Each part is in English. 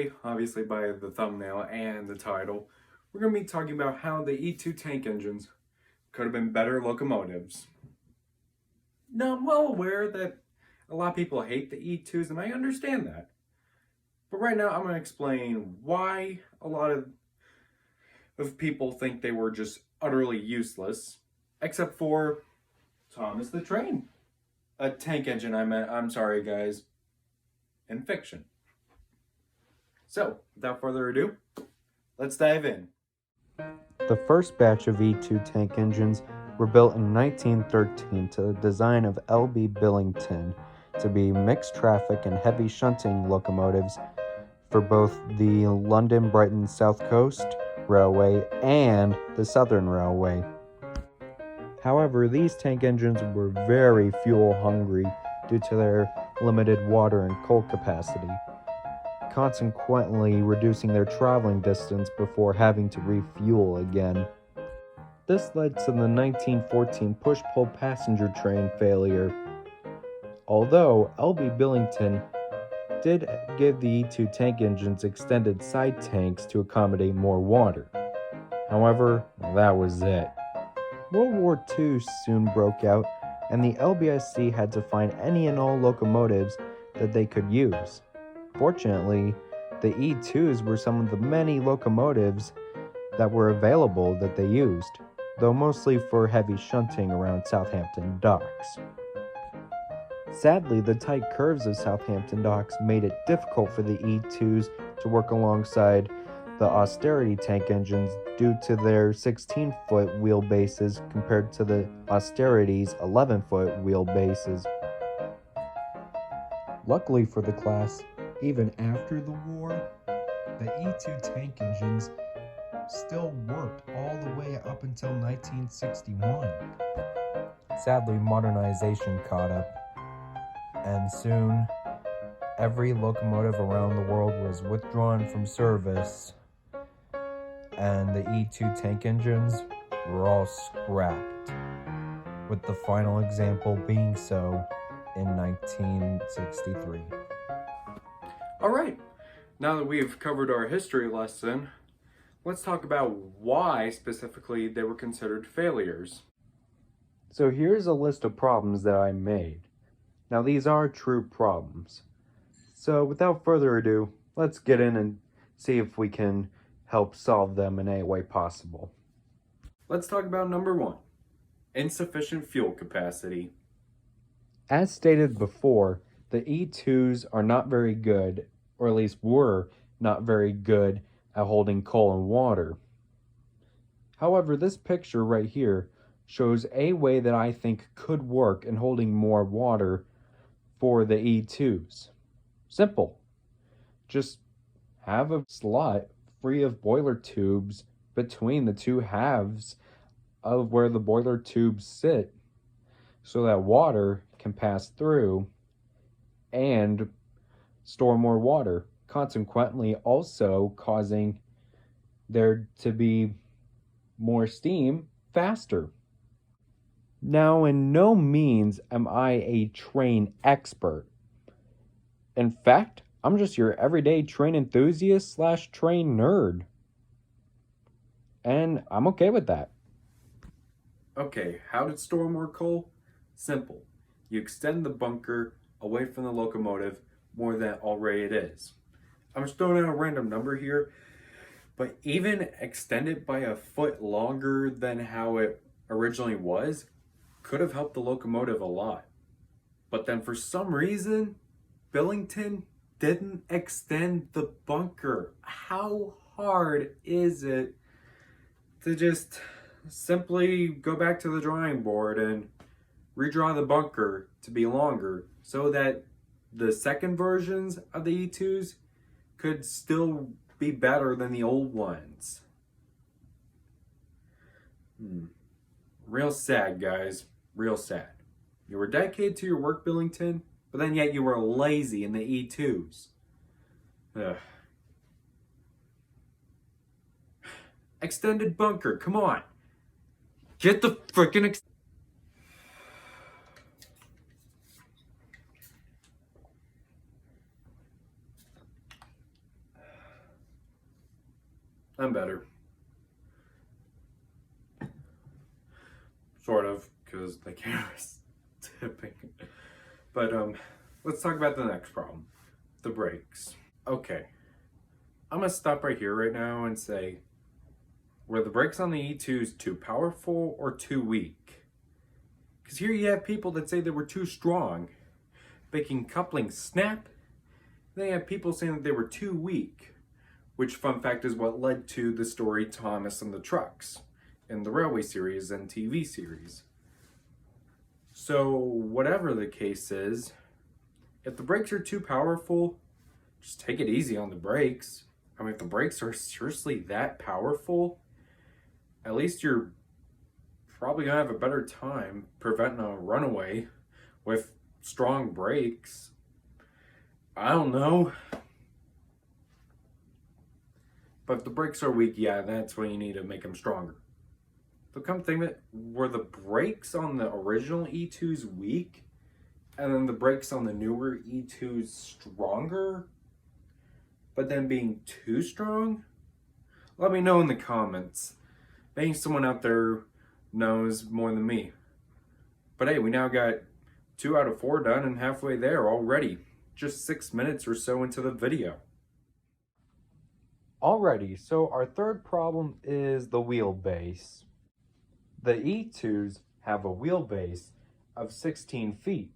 Today, obviously by the thumbnail and the title, we're going to be talking about how the E2 tank engines could have been better locomotives. Now, I'm well aware that a lot of people hate the E2s, and I understand that. But right now, I'm going to explain why a lot of people think they were just utterly useless, except for Thomas the Train. A tank engine, I'm sorry, guys, in fiction. So, without further ado, let's dive in. The first batch of E2 tank engines were built in 1913 to the design of L.B. Billington to be mixed traffic and heavy shunting locomotives for both the London Brighton South Coast Railway and the Southern Railway. However, these tank engines were very fuel hungry due to their limited water and coal capacity, consequently reducing their traveling distance before having to refuel again. This led to the 1914 push-pull passenger train failure. Although L.B. Billington did give the E2 tank engines extended side tanks to accommodate more water. However, that was it. World War II soon broke out, and the LBIC had to find any and all locomotives that they could use. Fortunately, the E2s were some of the many locomotives that were available that they used, though mostly for heavy shunting around Southampton docks. Sadly, the tight curves of Southampton docks made it difficult for the E2s to work alongside the austerity tank engines due to their 16-foot wheelbases compared to the austerity's 11-foot wheelbases. Luckily for the class, even after the war, the E2 tank engines still worked all the way up until 1961. Sadly, modernization caught up, and soon every locomotive around the world was withdrawn from service, and the E2 tank engines were all scrapped, with the final example being so in 1963. Alright, now that we've covered our history lesson, let's talk about why specifically they were considered failures. So here's a list of problems that I made. Now these are true problems. So without further ado, let's get in and see if we can help solve them in any way possible. Let's talk about number 1, insufficient fuel capacity. As stated before, the E2s are not very good, or at least were not very good at holding coal and water. However, this picture right here shows a way that I think could work in holding more water for the E2s. Simple. Just have a slot free of boiler tubes between the two halves of where the boiler tubes sit so that water can pass through and store more water, consequently also causing there to be more steam faster. Now, in no means am I a train expert. In fact, I'm just your everyday train enthusiast / train nerd. And I'm okay with that. Okay, how to store more coal? Simple. You extend the bunker away from the locomotive more than already it is. I'm just throwing out a random number here, but even extend it by a foot longer than how it originally was could have helped the locomotive a lot. But then for some reason, Billington didn't extend the bunker. How hard is it to just simply go back to the drawing board and redraw the bunker to be longer so that the second versions of the E2s could still be better than the old ones? Real sad, guys. Real sad. You were dedicated to your work, Billington, but then yet you were lazy in the E2s. Ugh. Extended bunker, come on. Get the frickin' I'm better. Sort of, because the camera's tipping. But let's talk about the next problem. The brakes. Okay. I'm gonna stop right here right now and say, were the brakes on the E2s too powerful or too weak? Because here you have people that say they were too strong, making couplings snap. Then you have people saying that they were too weak, which, fun fact, is what led to the story Thomas and the Trucks in the Railway series and TV series. So, whatever the case is, if the brakes are too powerful, just take it easy on the brakes. I mean, if the brakes are seriously that powerful, at least you're probably gonna have a better time preventing a runaway with strong brakes. I don't know. But if the brakes are weak, yeah, that's when you need to make them stronger. So come think of it, were the brakes on the original E2s weak? And then the brakes on the newer E2s stronger? But then being too strong? Let me know in the comments. Maybe someone out there knows more than me. But hey, we now got 2 out of 4 done and halfway there already. Just 6 minutes or so into the video. Alrighty, so our third problem is the wheelbase. The E2s have a wheelbase of 16 feet,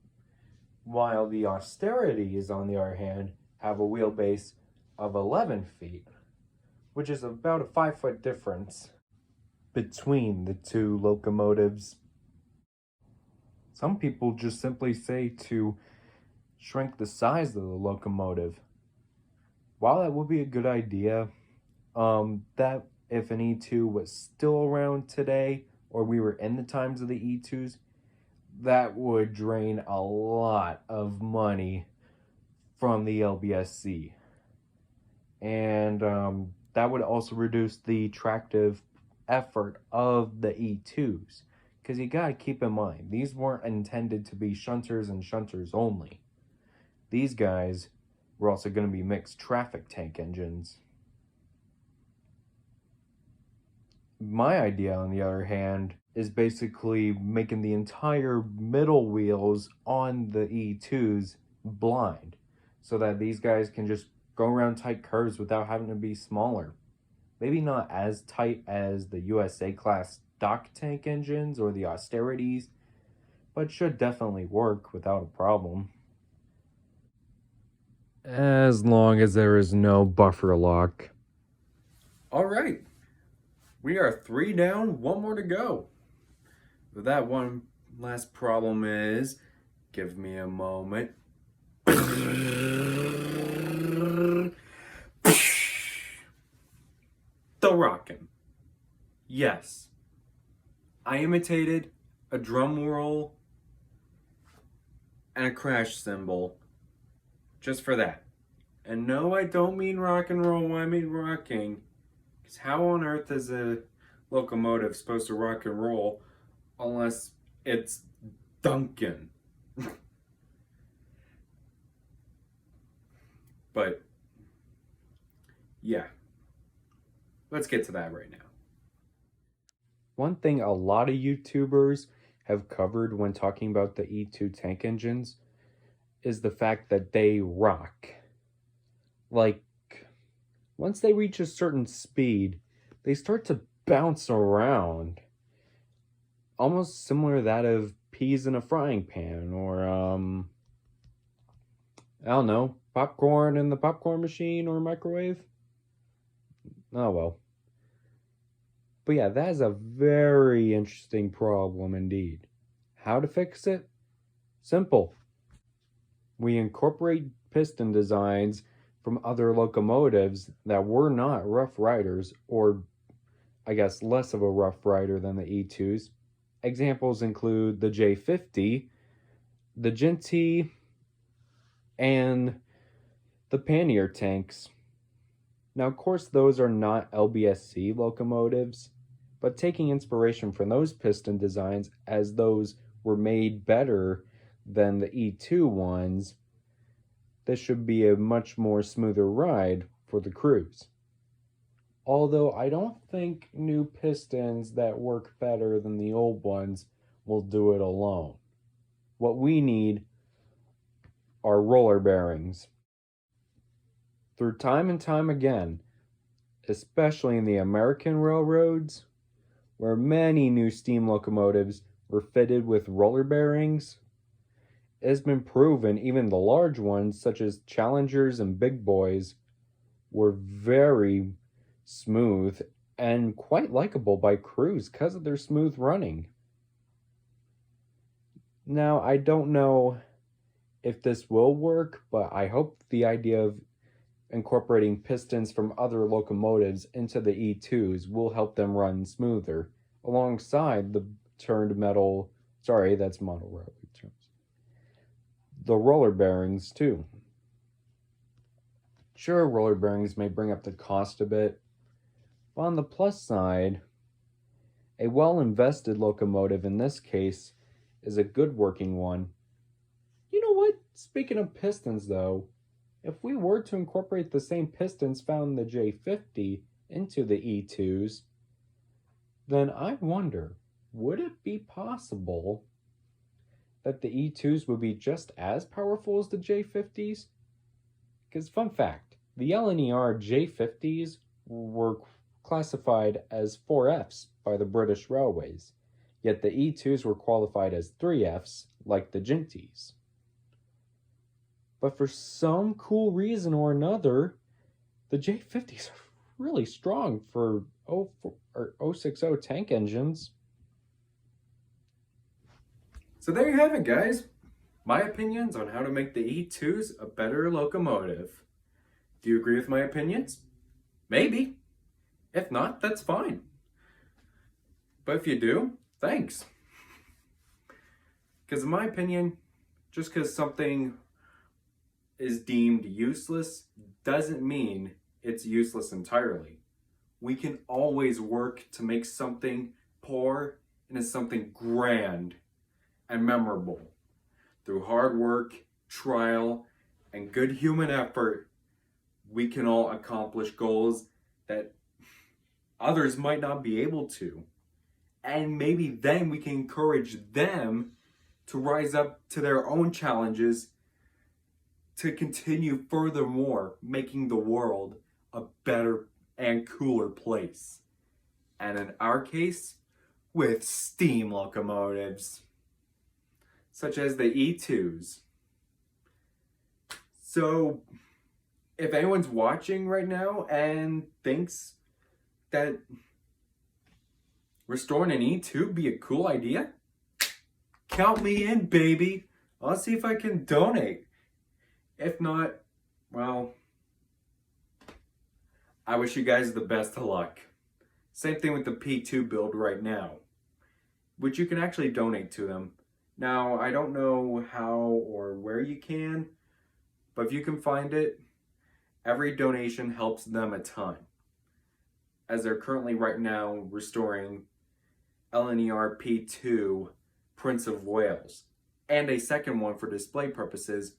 while the austerities, on the other hand, have a wheelbase of 11 feet, which is about a 5-foot difference between the two locomotives. Some people just simply say to shrink the size of the locomotive. While that would be a good idea, that if an E2 was still around today, or we were in the times of the E2s, that would drain a lot of money from the LBSC. And that would also reduce the tractive effort of the E2s. Because you gotta keep in mind, these weren't intended to be shunters and shunters only. These guys were also going to be mixed traffic tank engines. My idea, on the other hand, is basically making the entire middle wheels on the E2s blind, so that these guys can just go around tight curves without having to be smaller. Maybe not as tight as the USA class stock tank engines or the austerities, but should definitely work without a problem. As long as there is no buffer lock. All right. We are 3 down, 1 more to go. But that one last problem is, give me a moment. The rockin'. Yes. I imitated a drum roll and a crash cymbal just for that. And no, I don't mean rock and roll, I mean rocking. Because how on earth is a locomotive supposed to rock and roll unless it's Duncan? But, yeah. Let's get to that right now. One thing a lot of YouTubers have covered when talking about the E2 tank engines is the fact that they rock. Like, once they reach a certain speed, they start to bounce around. Almost similar to that of peas in a frying pan, or, I don't know, popcorn in the popcorn machine or microwave. Oh well. But yeah, that is a very interesting problem indeed. How to fix it? Simple. We incorporate piston designs from other locomotives that were not Rough Riders, or I guess less of a Rough Rider than the E2s. Examples include the J50, the Genty, and the Pannier tanks. Now, of course, those are not LBSC locomotives, but taking inspiration from those piston designs, as those were made better than the E2 ones, this should be a much more smoother ride for the crews. Although I don't think new pistons that work better than the old ones will do it alone. What we need are roller bearings. Through time and time again, especially in the American railroads, where many new steam locomotives were fitted with roller bearings, it has been proven even the large ones, such as Challengers and Big Boys, were very smooth and quite likable by crews because of their smooth running. Now, I don't know if this will work, but I hope the idea of incorporating pistons from other locomotives into the E2s will help them run smoother, alongside the turned metal, sorry, that's model railway terms, the roller bearings too. Sure, roller bearings may bring up the cost a bit, but on the plus side, a well-invested locomotive in this case is a good working one. You know what? Speaking of pistons though, if we were to incorporate the same pistons found in the J50 into the E2s, then I wonder, would it be possible that the E2s would be just as powerful as the J50s? Because fun fact, the LNER J50s were classified as 4Fs by the British Railways, yet the E2s were qualified as 3Fs like the Jinties. But for some cool reason or another, the J50s are really strong for 060 tank engines. So there you have it, guys. My opinions on how to make the E2s a better locomotive. Do you agree with my opinions? Maybe. If not, that's fine. But if you do, thanks. Because in my opinion, just because something is deemed useless doesn't mean it's useless entirely. We can always work to make something poor into something grand and memorable. Through hard work, trial, and good human effort, we can all accomplish goals that others might not be able to. And maybe then we can encourage them to rise up to their own challenges to continue furthermore making the world a better and cooler place. And in our case, with steam locomotives, such as the E2s. So, if anyone's watching right now and thinks that restoring an E2 would be a cool idea, count me in, baby. I'll see if I can donate. If not, well, I wish you guys the best of luck. Same thing with the P2 build right now, which you can actually donate to them. Now, I don't know how or where you can, but if you can find it, every donation helps them a ton, as they're currently right now restoring LNER P2 Prince of Wales, and a second one for display purposes.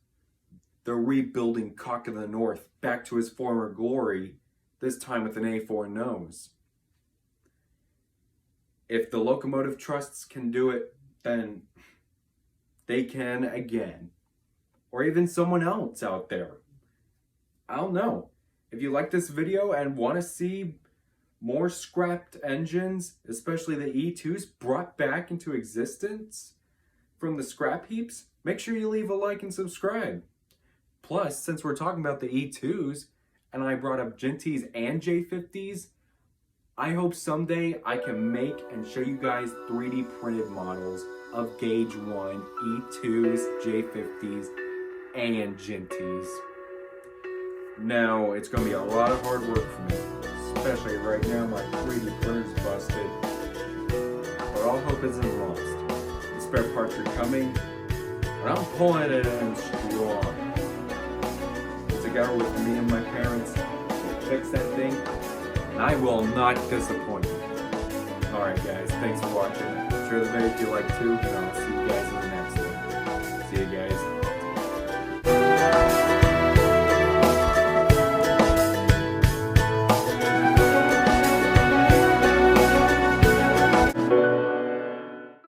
They're rebuilding Cock of the North back to his former glory, this time with an A4 nose. If the locomotive trusts can do it, then they can again. Or even someone else out there. I don't know. If you like this video and want to see more scrapped engines, especially the E2s, brought back into existence from the scrap heaps, make sure you leave a like and subscribe. Plus, since we're talking about the E2s, and I brought up Jinties and J50s, I hope someday I can make and show you guys 3D printed models of Gauge 1, E2s, J50s, and Jinties. Now, it's going to be a lot of hard work for me, especially right now my 3D printer's busted. But all hope isn't lost. The spare parts are coming, and I'm pulling it in strong. Together with me and my parents to fix that thing, and I will not disappoint you. Alright guys, thanks for watching. Share the video if you like to, and I'll see you guys in the next one.